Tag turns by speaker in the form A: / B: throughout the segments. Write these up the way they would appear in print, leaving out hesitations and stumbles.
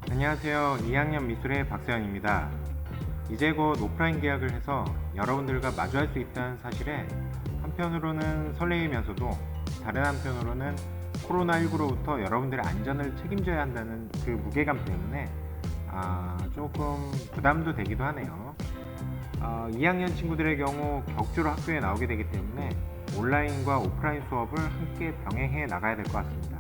A: 안녕하세요. 2학년 미술의 박세현입니다. 이제 곧 오프라인 계약을 해서 여러분들과 마주할 수 있다는 사실에 한편으로는 설레이면서도 다른 한편으로는 코로나19로부터 여러분들의 안전을 책임져야 한다는 그 무게감 때문에 조금 부담도 되기도 하네요. 2학년 친구들의 경우 격주로 학교에 나오게 되기 때문에 온라인과 오프라인 수업을 함께 병행해 나가야 될 것 같습니다.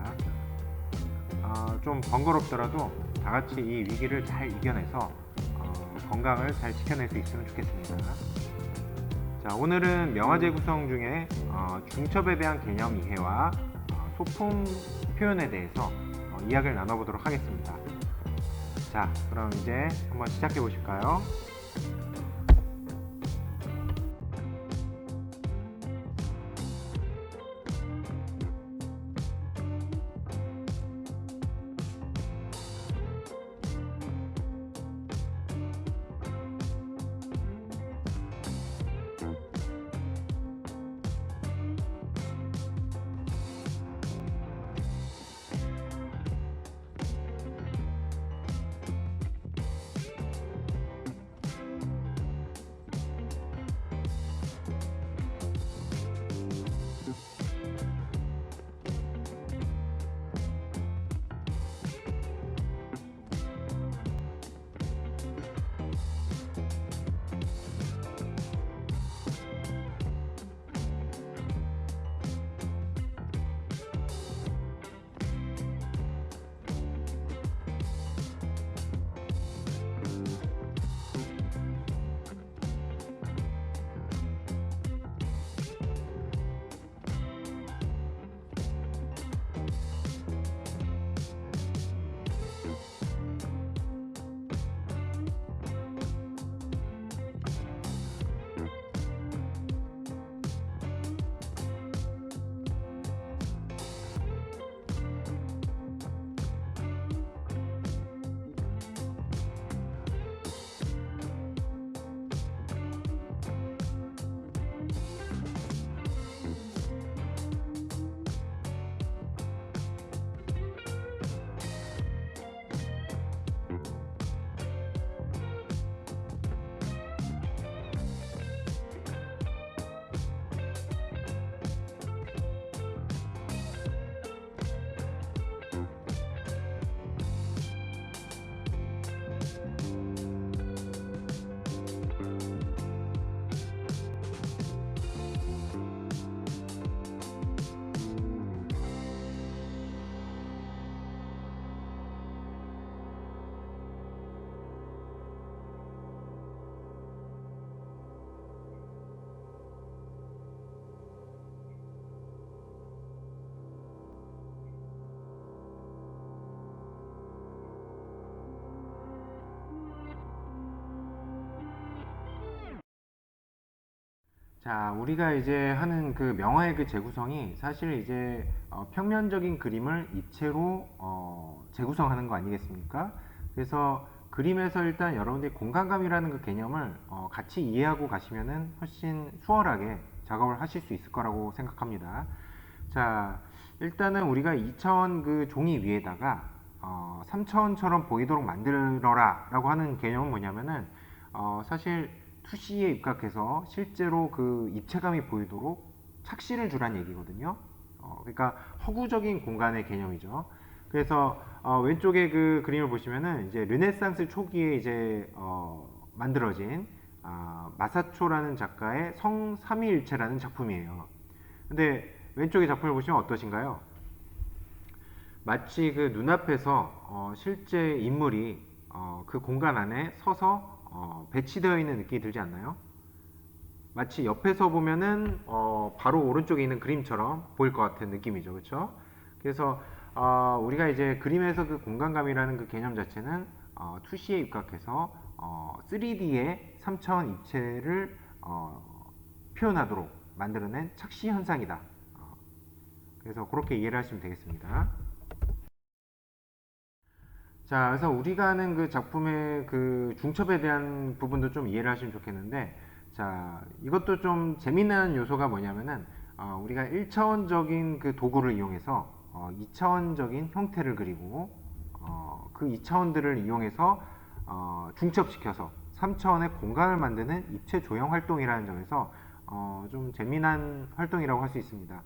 A: 좀 번거롭더라도 다 같이 이 위기를 잘 이겨내서 건강을 잘 지켜낼 수 있으면 좋겠습니다. 자, 오늘은 명화제 구성 중에 중첩에 대한 개념 이해와 소품 표현에 대해서 이야기를 나눠보도록 하겠습니다. 자, 그럼 이제 한번 시작해 보실까요? 자, 우리가 이제 하는 그 명화의 그 재구성이 사실 이제 평면적인 그림을 입체로 재구성하는 거 아니겠습니까? 그래서 그림에서 일단 여러분들이 공간감이라는 그 개념을 같이 이해하고 가시면은 훨씬 수월하게 작업을 하실 수 있을 거라고 생각합니다. 자, 일단은 우리가 2차원 그 종이 위에다가 3차원처럼 보이도록 만들어라 라고 하는 개념은 뭐냐면은 사실 투시에 입각해서 실제로 그 입체감이 보이도록 착시를 주란 얘기거든요. 그러니까 허구적인 공간의 개념이죠. 그래서 왼쪽에 그 그림을 보시면은 이제 르네상스 초기에 이제 만들어진 마사초라는 작가의 성삼위일체라는 작품이에요. 근데 왼쪽의 작품을 보시면 어떠신가요? 마치 그 눈앞에서 실제 인물이 그 공간 안에 서서 배치되어 있는 느낌이 들지 않나요? 마치 옆에서 보면은 바로 오른쪽에 있는 그림처럼 보일 것 같은 느낌이죠, 그렇죠? 그래서 우리가 이제 그림에서 그 공간감이라는 그 개념 자체는 2C에 입각해서 3D의 3차원 입체를 표현하도록 만들어낸 착시 현상이다. 그래서 그렇게 이해를 하시면 되겠습니다. 자, 그래서 우리가 하는 그 작품의 그 중첩에 대한 부분도 좀 이해를 하시면 좋겠는데, 자, 이것도 좀 재미난 요소가 뭐냐면은, 우리가 1차원적인 그 도구를 이용해서 2차원적인 형태를 그리고, 그 2차원들을 이용해서 중첩시켜서 3차원의 공간을 만드는 입체 조형 활동이라는 점에서 좀 재미난 활동이라고 할 수 있습니다.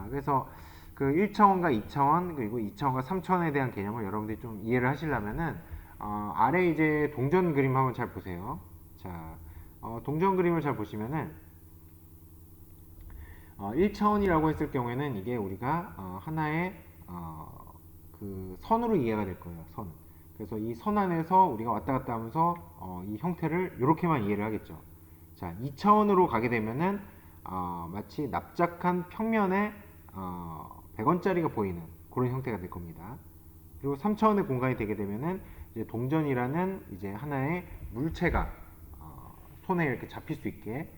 A: 그래서 그 1차원과 2차원 그리고 2차원과 3차원에 대한 개념을 여러분들이 좀 이해를 하시려면은 아래 이제 동전 그림 한번 잘 보세요. 자, 동전 그림을 잘 보시면은 1차원이라고 했을 경우에는 이게 우리가 하나의 그 선으로 이해가 될 거예요. 선. 그래서 이 선 안에서 우리가 왔다 갔다 하면서 이 형태를 이렇게만 이해를 하겠죠. 자, 2차원으로 가게 되면은 마치 납작한 평면에 100원짜리가 보이는 그런 형태가 될 겁니다. 그리고 3차원의 공간이 되게 되면은 이제 동전이라는 이제 하나의 물체가 손에 이렇게 잡힐 수 있게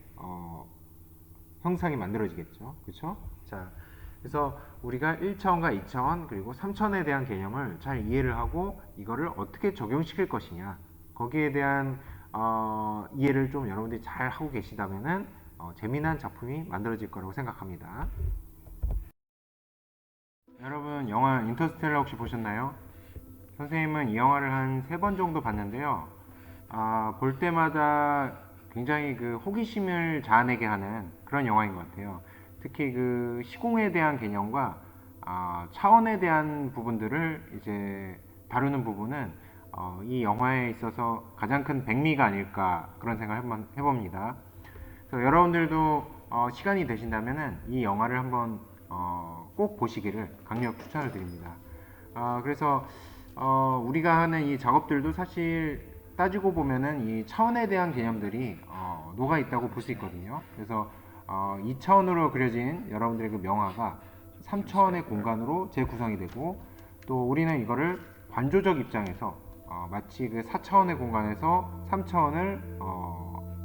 A: 형상이 만들어지겠죠. 그렇죠? 자, 그래서 우리가 1차원과 2차원 그리고 3차원에 대한 개념을 잘 이해를 하고 이거를 어떻게 적용시킬 것이냐 거기에 대한 이해를 좀 여러분들이 잘 하고 계시다면은 재미난 작품이 만들어질 거라고 생각합니다. 여러분 영화 인터스텔라 혹시 보셨나요? 선생님은 이 영화를 한 3번 정도 봤는데요. 볼 때마다 굉장히 그 호기심을 자아내게 하는 그런 영화인 것 같아요. 특히 그 시공에 대한 개념과 차원에 대한 부분들을 이제 다루는 부분은 이 영화에 있어서 가장 큰 백미가 아닐까 그런 생각을 한번 해봅니다. 그래서 여러분들도 시간이 되신다면은 이 영화를 한번 꼭 보시기를 강력 추천을 드립니다. 그래서 우리가 하는 이 작업들도 사실 따지고 보면은 이 차원에 대한 개념들이 녹아 있다고 볼 수 있거든요. 그래서 2차원으로 그려진 여러분들의 그 명화가 3차원의 공간으로 재구성이 되고 또 우리는 이거를 관조적 입장에서 마치 그 4차원의 공간에서 3차원을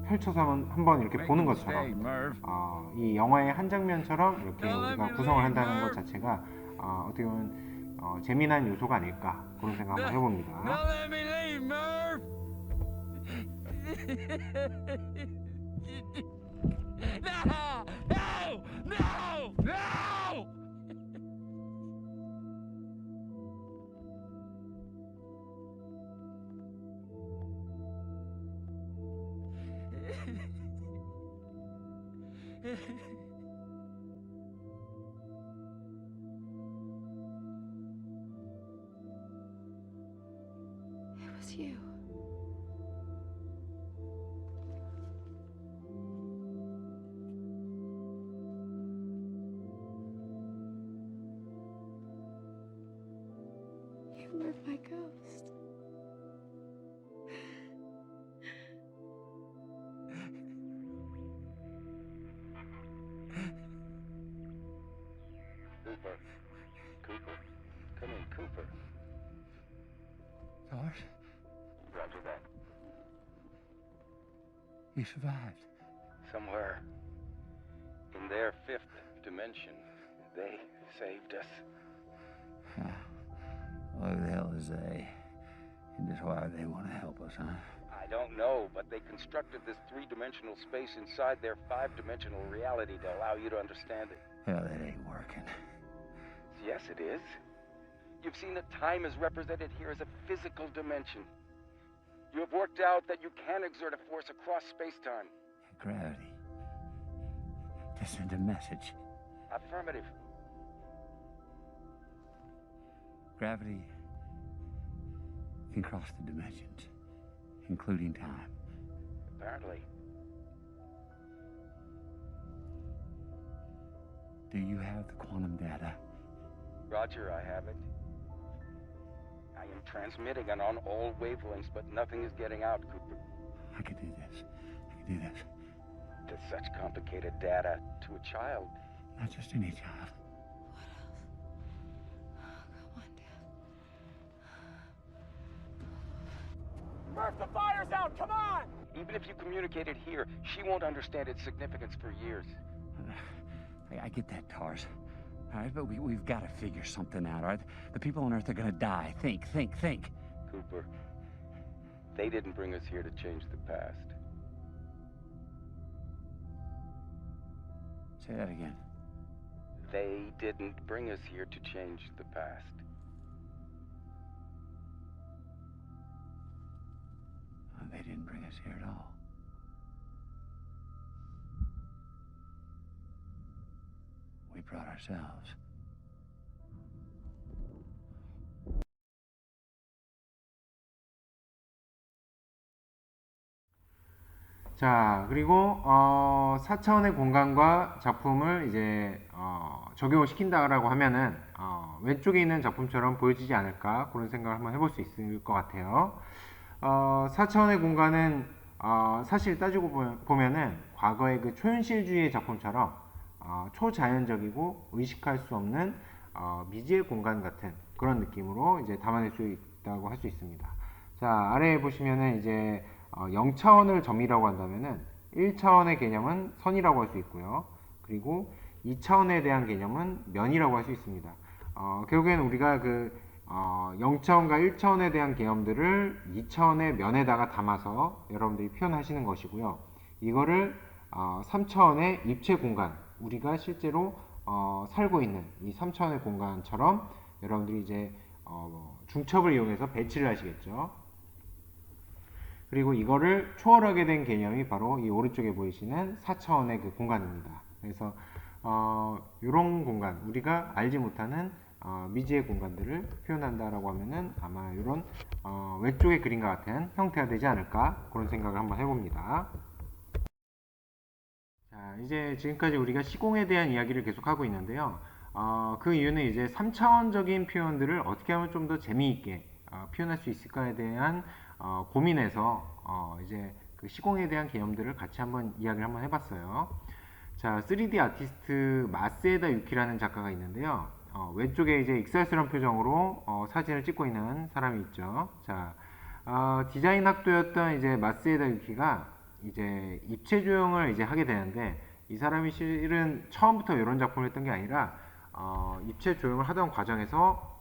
A: 펼쳐서 한번 이렇게 보는 것처럼 이 영화의 한 장면처럼 이렇게 우리가 구성을 한다는 것 자체가 어떻게 보면 재미난 요소가 아닐까 그런 생각 한번 해봅니다.
B: No! No! No! No!
C: It was you. You were my ghost.
D: Cooper. Cooper. Come in, Cooper.
B: George,
D: Roger that.
B: you survived.
D: Somewhere in their fifth dimension, they saved us.
B: Who the hell is they? And just why they want to help us, huh?
D: I don't know, but they constructed this three-dimensional space inside their five-dimensional reality to allow you to understand it.
B: Hell, that ain't working.
D: Yes, it is. You've seen that time is represented here as a physical dimension. You have worked out that you can exert a force across space-time.
B: Gravity. To send a message.
D: Affirmative.
B: Gravity can cross the dimensions, including time.
D: Apparently.
B: Do you have the quantum data?
D: Roger, I have it. I am transmitting on all wavelengths, but nothing is getting out, Cooper.
B: I could do this. I could do this.
D: To such complicated data to a child.
B: Not just any child.
C: What else? Oh, come on, Dad.
E: Murph, the fire's out! Come on!
D: Even if you communicate it here, she won't understand its significance for years.
B: I get that, Tars. All right, but we've got to figure something out, all right? The people on Earth are gonna die. Think.
D: Cooper, they didn't bring us here to change the past.
B: Say that again.
D: They didn't bring us here to change the past.
B: bring us here at all. We brought ourselves.
A: 자, 그리고 4차원의 공간과 작품을 이제 적용을 시킨다라고 하면은 왼쪽에 있는 작품처럼 보여지지 않을까 그런 생각을 한번 해볼 수 있을 것 같아요. 4차원의 공간은 사실 따지고 보면은 과거의 그 초현실주의의 작품처럼 초자연적이고 의식할 수 없는 미지의 공간 같은 그런 느낌으로 이제 담아낼 수 있다고 할 수 있습니다. 자, 아래에 보시면은 이제 0차원을 점이라고 한다면은 1차원의 개념은 선이라고 할 수 있고요. 그리고 2차원에 대한 개념은 면이라고 할 수 있습니다. 결국에는 우리가 그 0차원과 1차원에 대한 개념들을 2차원의 면에다가 담아서 여러분들이 표현하시는 것이고요. 이거를 3차원의 입체 공간, 우리가 실제로 살고 있는 이 3차원의 공간처럼 여러분들이 이제 중첩을 이용해서 배치를 하시겠죠. 그리고 이거를 초월하게 된 개념이 바로 이 오른쪽에 보이시는 4차원의 그 공간입니다. 그래서 이런 공간, 우리가 알지 못하는 미지의 공간들을 표현한다라고 하면은 아마 이런 왼쪽의 그림과 같은 형태가 되지 않을까 그런 생각을 한번 해봅니다. 자, 이제 지금까지 우리가 시공에 대한 이야기를 계속 하고 있는데요. 그 이유는 이제 3차원적인 표현들을 어떻게 하면 좀 더 재미있게 표현할 수 있을까에 대한 고민해서 이제 그 시공에 대한 개념들을 같이 한번 이야기를 한번 해봤어요. 자, 3D 아티스트 마세다 유키라는 작가가 있는데요. 왼쪽에 이제 익살스러운 표정으로 사진을 찍고 있는 사람이 있죠. 자, 디자인 학도였던 이제 마세다 유키가 이제 입체 조형을 이제 하게 되는데 이 사람이 실은 처음부터 이런 작품을 했던 게 아니라 입체 조형을 하던 과정에서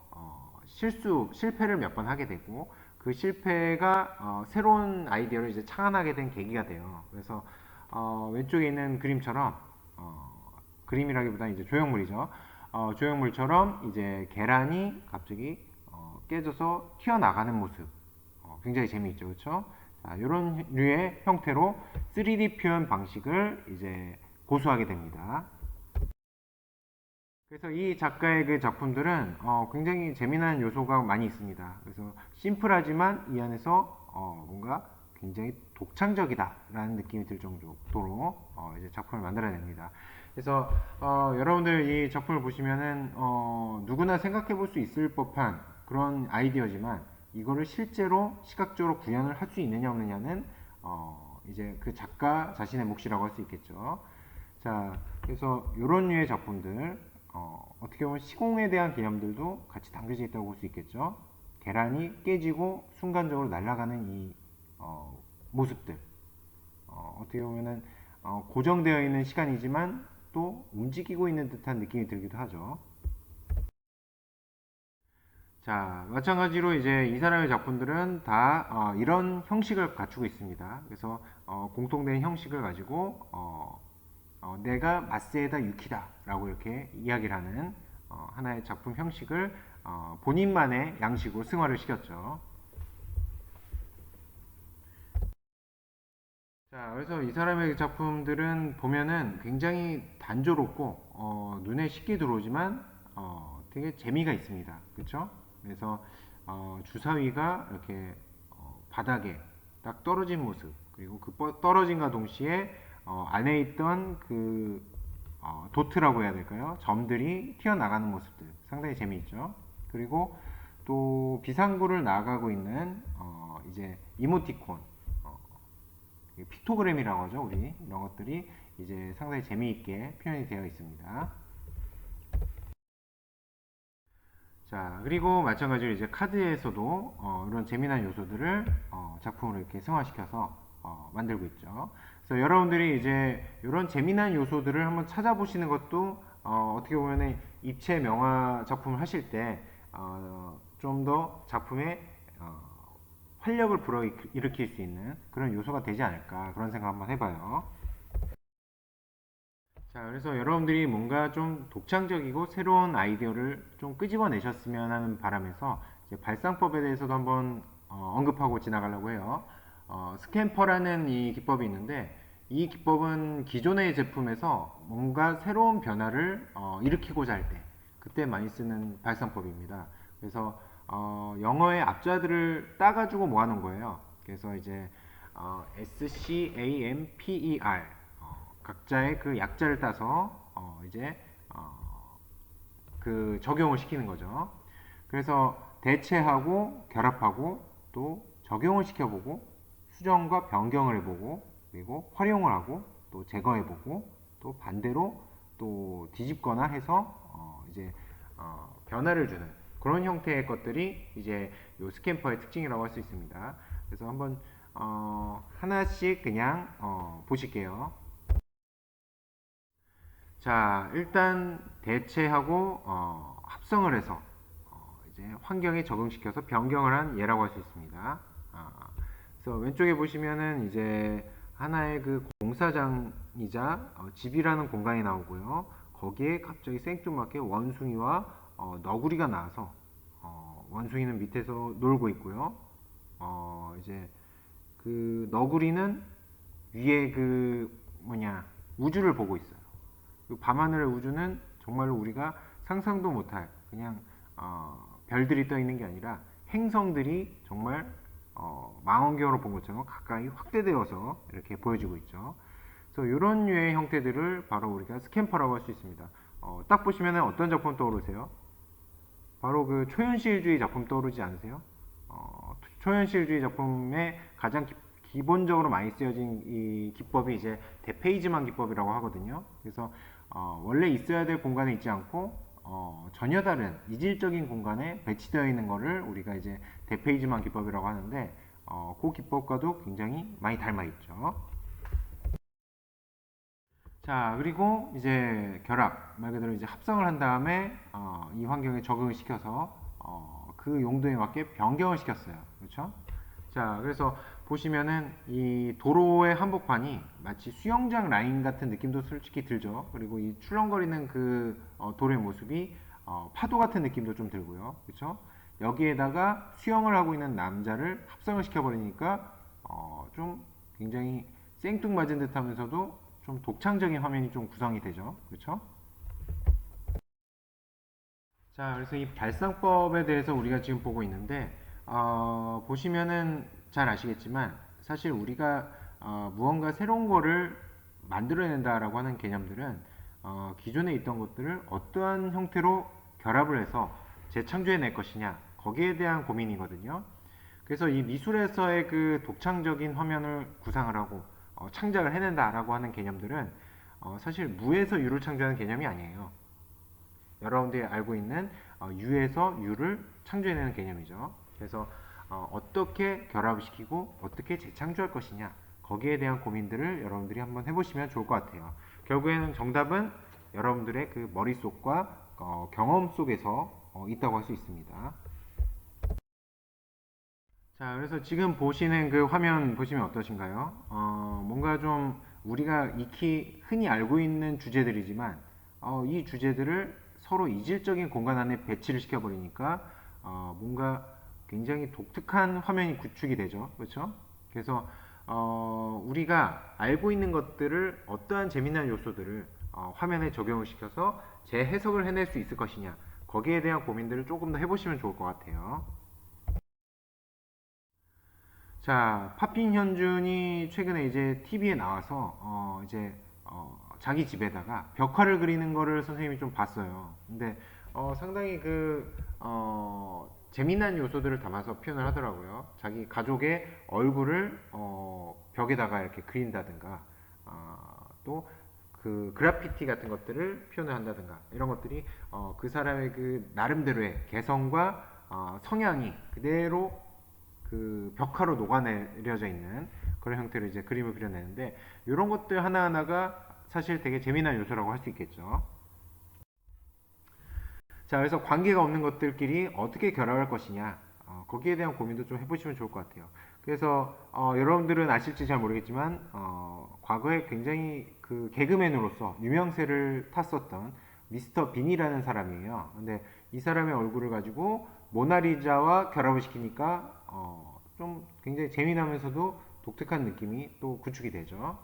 A: 실패를 몇 번 하게 되고 그 실패가 새로운 아이디어를 이제 창안하게 된 계기가 돼요. 그래서 왼쪽에 있는 그림처럼 그림이라기보다는 이제 조형물이죠. 조형물처럼 이제 계란이 갑자기 깨져서 튀어나가는 모습 굉장히 재미있죠, 그렇죠? 이런 류의 형태로 3D 표현 방식을 이제 고수하게 됩니다. 그래서 이 작가의 그 작품들은 굉장히 재미난 요소가 많이 있습니다. 그래서 심플하지만 이 안에서 뭔가 굉장히 독창적이다 라는 느낌이 들 정도로 이제 작품을 만들어냅니다. 그래서 여러분들 이 작품을 보시면은 누구나 생각해 볼 수 있을 법한 그런 아이디어지만 이거를 실제로 시각적으로 구현을 할 수 있느냐 없느냐는 이제 그 작가 자신의 몫이라고 할 수 있겠죠. 자, 그래서 이런 류의 작품들 어떻게 보면 시공에 대한 개념들도 같이 담겨져 있다고 볼 수 있겠죠. 계란이 깨지고 순간적으로 날아가는 이 모습들 어떻게 보면은 고정되어 있는 시간이지만 또 움직이고 있는 듯한 느낌이 들기도 하죠. 자, 마찬가지로 이제 이 사람의 작품들은 다 이런 형식을 갖추고 있습니다. 그래서 공통된 형식을 가지고 내가 마세다 유키다 라고 이렇게 이야기를 하는 하나의 작품 형식을 본인만의 양식으로 승화를 시켰죠. 자, 그래서 이 사람의 작품들은 보면은 굉장히 단조롭고 눈에 쉽게 들어오지만 되게 재미가 있습니다. 그렇죠? 그래서 주사위가 이렇게 바닥에 딱 떨어진 모습, 그리고 그 떨어진과 동시에 안에 있던 그 도트라고 해야 될까요? 점들이 튀어나가는 모습들 상당히 재미있죠. 그리고 또 비상구를 나가고 있는 이제 이모티콘, 픽토그램이라고 하죠, 우리 이런 것들이 이제 상당히 재미있게 표현이 되어 있습니다. 자, 그리고 마찬가지로 이제 카드에서도 이런 재미난 요소들을 작품으로 이렇게 승화시켜서 만들고 있죠. 그래서 여러분들이 이제 이런 재미난 요소들을 한번 찾아보시는 것도 어떻게 보면 입체 명화 작품을 하실 때 좀 더 작품에 활력을 불어일으킬 수 있는 그런 요소가 되지 않을까 그런 생각 한번 해봐요. 자, 그래서 여러분들이 뭔가 좀 독창적이고 새로운 아이디어를 좀 끄집어내셨으면 하는 바람에서 이제 발상법에 대해서도 한번 언급하고 지나가려고 해요. 스캠퍼라는 이 기법이 있는데, 이 기법은 기존의 제품에서 뭔가 새로운 변화를 일으키고자 할 때 그때 많이 쓰는 발상법입니다. 그래서 영어의 앞자들을 따가지고 모아놓은 거예요. 그래서 이제 SCAMPER 각자의 그 약자를 따서 이제 그 적용을 시키는 거죠. 그래서 대체하고 결합하고 또 적용을 시켜보고 수정과 변경을 해보고 그리고 활용을 하고 또 제거해보고 또 반대로 또 뒤집거나 해서 이제 변화를 주는 그런 형태의 것들이 이제 요 스캠퍼의 특징이라고 할 수 있습니다. 그래서 한번 하나씩 그냥 보실게요. 자, 일단 대체하고 합성을 해서 이제 환경에 적응시켜서 변경을 한 예라고 할 수 있습니다. 그래서 왼쪽에 보시면은 이제 하나의 그 공사장이자 집이라는 공간이 나오고요. 거기에 갑자기 생뚱맞게 원숭이와 너구리가 나와서 원숭이는 밑에서 놀고 있고요. 이제 그 너구리는 위에 그 우주를 보고 있어요. 그 밤하늘의 우주는 정말로 우리가 상상도 못할 그냥 별들이 떠 있는 게 아니라 행성들이 정말 망원경으로 본 것처럼 가까이 확대되어서 이렇게 보여지고 있죠. 그래서 이런 류의 형태들을 바로 우리가 스캠퍼라고 할 수 있습니다. 딱 보시면 어떤 작품 떠오르세요? 바로 그 초현실주의 작품 떠오르지 않으세요? 초현실주의 작품에 가장 기본적으로 많이 쓰여진 이 기법이 이제 대페이지만 기법이라고 하거든요. 그래서 원래 있어야 될 공간에 있지 않고 전혀 다른 이질적인 공간에 배치되어 있는 것을 우리가 이제 대페이지만 기법이라고 하는데 그 기법과도 굉장히 많이 닮아 있죠. 자, 그리고 이제 결합 말 그대로 이제 합성을 한 다음에 이 환경에 적응을 시켜서 그 용도에 맞게 변경을 시켰어요. 그렇죠? 자, 그래서 보시면은 이 도로의 한복판이 마치 수영장 라인 같은 느낌도 솔직히 들죠. 그리고 이 출렁거리는 그 도로의 모습이 파도 같은 느낌도 좀 들고요. 그렇죠? 여기에다가 수영을 하고 있는 남자를 합성을 시켜버리니까 좀 굉장히 생뚱맞은 듯 하면서도 좀 독창적인 화면이 좀 구성이 되죠. 그렇죠? 자, 그래서 이 발상법에 대해서 우리가 지금 보고 있는데 보시면은 잘 아시겠지만 사실 우리가 무언가 새로운 거를 만들어낸다라고 하는 개념들은 기존에 있던 것들을 어떠한 형태로 결합을 해서 재창조해낼 것이냐 거기에 대한 고민이거든요. 그래서 이 미술에서의 그 독창적인 화면을 구상을 하고 창작을 해낸다라고 하는 개념들은 사실 무에서 유를 창조하는 개념이 아니에요. 여러분들이 알고 있는 유에서 유를 창조해내는 개념이죠. 그래서 어떻게 결합을 시키고 어떻게 재창조할 것이냐 거기에 대한 고민들을 여러분들이 한번 해보시면 좋을 것 같아요. 결국에는 정답은 여러분들의 그 머릿속과 경험 속에서 있다고 할 수 있습니다. 자, 그래서 지금 보시는 그 화면 보시면 어떠신가요? 뭔가 좀 우리가 익히 흔히 알고 있는 주제들이지만 이 주제들을 서로 이질적인 공간 안에 배치를 시켜버리니까 뭔가 굉장히 독특한 화면이 구축이 되죠. 그렇죠? 그래서 우리가 알고 있는 것들을 어떠한 재미난 요소들을 화면에 적용을 시켜서 재해석을 해낼 수 있을 것이냐 거기에 대한 고민들을 조금 더 해보시면 좋을 것 같아요. 자, 파핀 현준이 최근에 이제 TV에 나와서 자기 집에다가 벽화를 그리는 거를 선생님이 좀 봤어요. 근데 상당히 재미난 요소들을 담아서 표현을 하더라고요. 자기 가족의 얼굴을 벽에다가 이렇게 그린다든가 또 그 그래피티 같은 것들을 표현을 한다든가 이런 것들이 그 사람의 그 나름대로의 개성과 성향이 그대로 그 벽화로 녹아내려져 있는 그런 형태로 이제 그림을 그려내는데 이런 것들 하나하나가 사실 되게 재미난 요소라고 할 수 있겠죠. 자, 그래서 관계가 없는 것들끼리 어떻게 결합할 것이냐 거기에 대한 고민도 좀 해보시면 좋을 것 같아요. 그래서 여러분들은 아실지 잘 모르겠지만 과거에 굉장히 그 개그맨으로서 유명세를 탔었던 미스터 빈이라는 사람이에요. 근데 이 사람의 얼굴을 가지고 모나리자와 결합을 시키니까 좀 굉장히 재미나면서도 독특한 느낌이 또 구축이 되죠.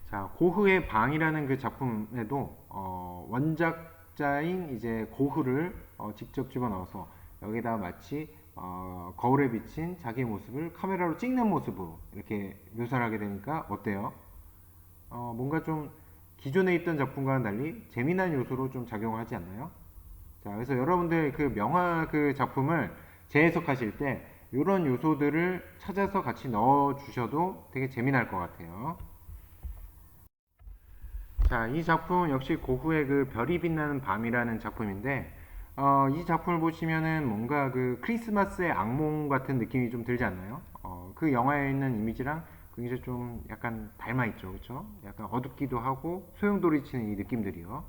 A: 자, 고흐의 방이라는 그 작품에도 원작자인 이제 고흐를 직접 집어넣어서 여기다 마치 거울에 비친 자기의 모습을 카메라로 찍는 모습으로 이렇게 묘사를 하게 되니까 어때요? 뭔가 좀 기존에 있던 작품과는 달리 재미난 요소로 좀 작용하지 않나요? 자, 그래서 여러분들 그 명화 그 작품을 재해석하실 때 이런 요소들을 찾아서 같이 넣어 주셔도 되게 재미날 것 같아요. 자, 이 작품 역시 고흐의 그 별이 빛나는 밤이라는 작품인데, 이 작품을 보시면은 뭔가 그 크리스마스의 악몽 같은 느낌이 좀 들지 않나요? 그 영화에 있는 이미지랑 굉장히 좀 약간 닮아 있죠, 그렇죠? 약간 어둡기도 하고 소용돌이치는 이 느낌들이요.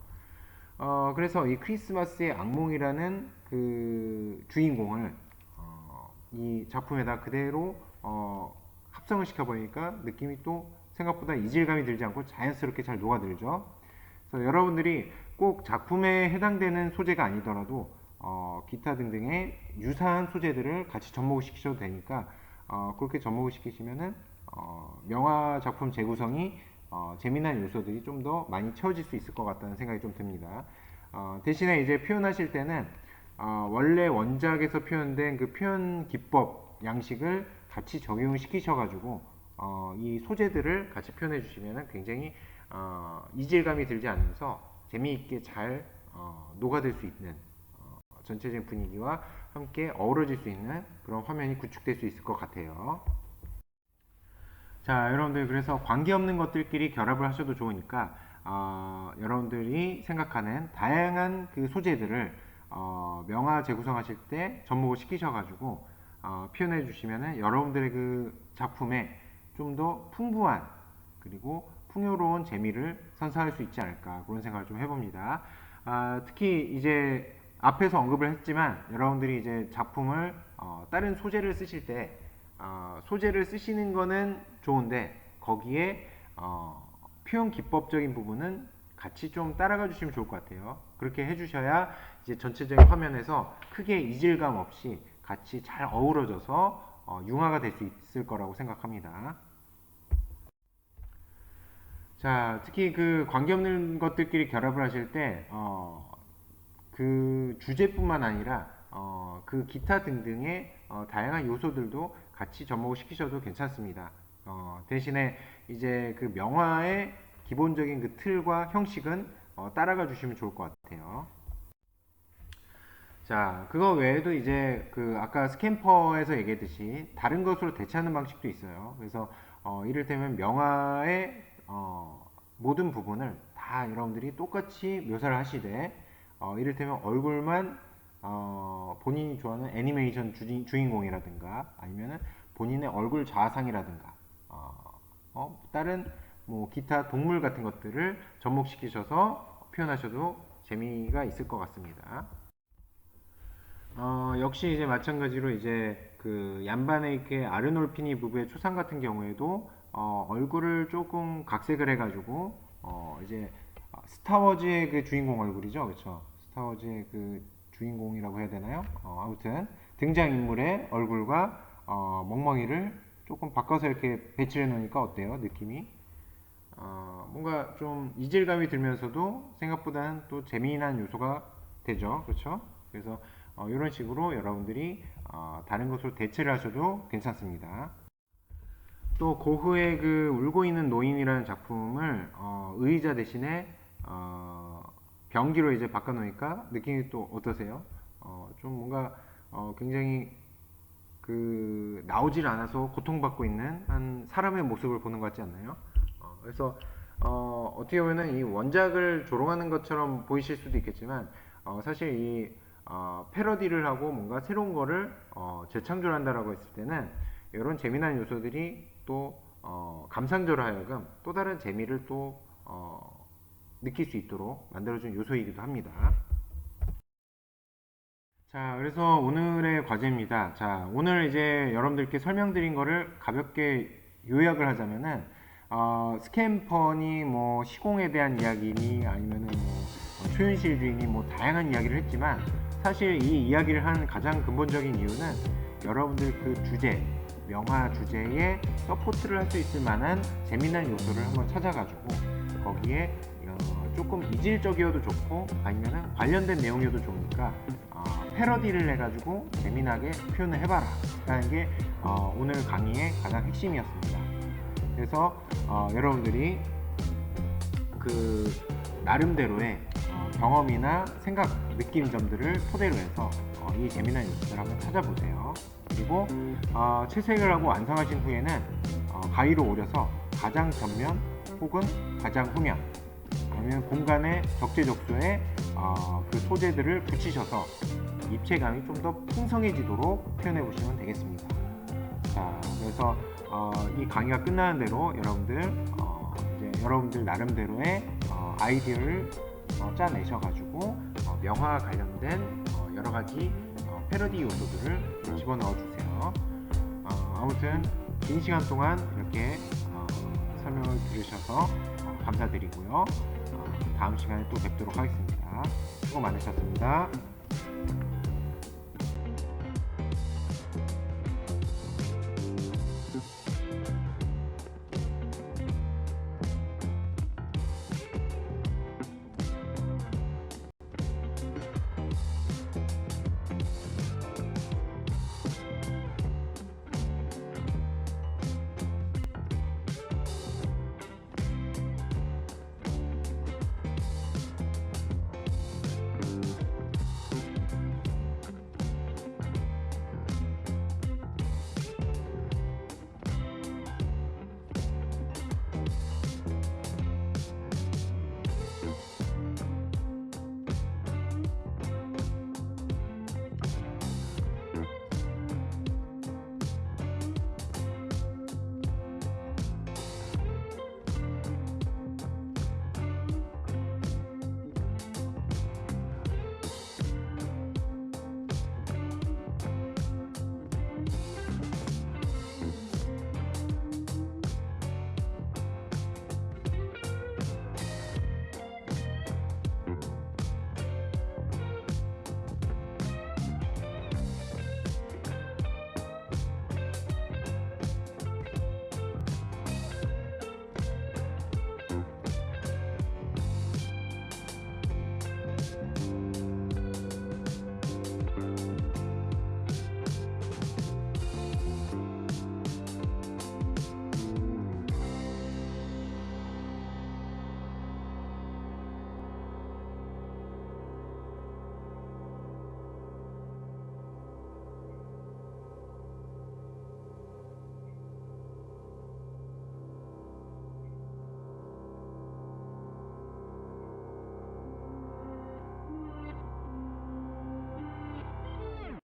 A: 그래서 이 크리스마스의 악몽이라는 그 주인공을 이 작품에다 그대로 합성을 시켜보니까 느낌이 또 생각보다 이질감이 들지 않고 자연스럽게 잘 녹아들죠. 그래서 여러분들이 꼭 작품에 해당되는 소재가 아니더라도 기타 등등의 유사한 소재들을 같이 접목을 시키셔도 되니까 그렇게 접목을 시키시면은 명화 작품 재구성이 재미난 요소들이 좀 더 많이 채워질 수 있을 것 같다는 생각이 좀 듭니다. 대신에 이제 표현하실 때는 원래 원작에서 표현된 그 표현 기법 양식을 같이 적용을 시키셔가지고 이 소재들을 같이 표현해 주시면 굉장히 이질감이 들지 않으면서 재미있게 잘 녹아들 수 있는 전체적인 분위기와 함께 어우러질 수 있는 그런 화면이 구축될 수 있을 것 같아요. 자, 여러분들 그래서 관계없는 것들끼리 결합을 하셔도 좋으니까 여러분들이 생각하는 다양한 그 소재들을 명화 재구성하실 때 접목을 시키셔가지고 표현해 주시면은 여러분들의 그 작품에 좀 더 풍부한 그리고 풍요로운 재미를 선사할 수 있지 않을까 그런 생각을 좀 해봅니다. 특히 이제 앞에서 언급을 했지만 여러분들이 이제 작품을 다른 소재를 쓰실 때 소재를 쓰시는 거는 좋은데 거기에 표현 기법적인 부분은 같이 좀 따라가 주시면 좋을 것 같아요. 그렇게 해주셔야 이제 전체적인 화면에서 크게 이질감 없이 같이 잘 어우러져서 융화가 될 수 있을 거라고 생각합니다. 자, 특히 그 관계없는 것들끼리 결합을 하실 때 그 주제뿐만 아니라 그 기타 등등의 다양한 요소들도 같이 접목을 시키셔도 괜찮습니다. 대신에 이제 그 명화의 기본적인 그 틀과 형식은 따라가 주시면 좋을 것 같아요. 자, 그거 외에도 이제 그 아까 스캠퍼에서 얘기했듯이 다른 것으로 대체하는 방식도 있어요. 그래서 이를테면 명화의 모든 부분을 다 여러분들이 똑같이 묘사를 하시되 이를테면 얼굴만 본인이 좋아하는 애니메이션 주인공이라든가 아니면은 본인의 얼굴 좌상이라든가 다른 뭐 기타 동물 같은 것들을 접목시키셔서 표현하셔도 재미가 있을 것 같습니다. 역시 이제 마찬가지로 이제 그 얀바네이크의 아르놀피니 부부의 초상 같은 경우에도 얼굴을 조금 각색을 해가지고 이제 스타워즈의 그 주인공 얼굴이죠, 그렇죠? 스타워즈의 그 주인공이라고 해야 되나요? 아무튼 등장인물의 얼굴과 멍멍이를 조금 바꿔서 이렇게 배치해 놓으니까 어때요? 느낌이 뭔가 좀 이질감이 들면서도 생각보다는 또 재미난 요소가 되죠, 그렇죠? 그래서 이런 식으로 여러분들이 다른 것으로 대체를 하셔도 괜찮습니다. 또 고흐의 그 울고 있는 노인이라는 작품을 의자 대신에 변기로 이제 바꿔놓으니까 느낌이 또 어떠세요? 좀 뭔가 굉장히 그 나오질 않아서 고통받고 있는 한 사람의 모습을 보는 것 같지 않나요? 그래서 어떻게 보면은 이 원작을 조롱하는 것처럼 보이실 수도 있겠지만 사실 이 패러디를 하고 뭔가 새로운 거를 재창조를 한다라고 했을 때는 이런 재미난 요소들이 또 감상자로 하여금 또 다른 재미를 또 느낄 수 있도록 만들어준 요소이기도 합니다. 자, 그래서 오늘의 과제입니다. 자, 오늘 이제 여러분들께 설명드린 거를 가볍게 요약을 하자면은 스캠퍼니 뭐 시공에 대한 이야기니 아니면은 뭐 초현실주의니 뭐 다양한 이야기를 했지만 사실 이 이야기를 한 가장 근본적인 이유는 여러분들 그 주제 명화 주제에 서포트를 할 수 있을 만한 재미난 요소를 한번 찾아가지고 거기에 조금 이질적이어도 좋고 아니면은 관련된 내용이어도 좋으니까 패러디를 해가지고 재미나게 표현을 해봐라 라는 게 오늘 강의의 가장 핵심이었습니다. 그래서 여러분들이 그 나름대로의 경험이나 생각, 느낀 점들을 토대로 해서 이 재미난 요소를 한번 찾아보세요. 그리고 채색을 하고 완성하신 후에는 가위로 오려서 가장 전면 혹은 가장 후면 아니면 공간의 적재적소에 그 소재들을 붙이셔서 입체감이 좀 더 풍성해지도록 표현해 보시면 되겠습니다. 자, 그래서 이 강의가 끝나는 대로 이제 여러분들 나름대로의 아이디어를 짜내셔가지고 명화 관련된 여러 가지 패러디 요소들을 집어넣어 주세요. 아무튼 긴 시간 동안 이렇게 설명을 들으셔서 감사드리고요. 다음 시간에 또 뵙도록 하겠습니다. 수고 많으셨습니다.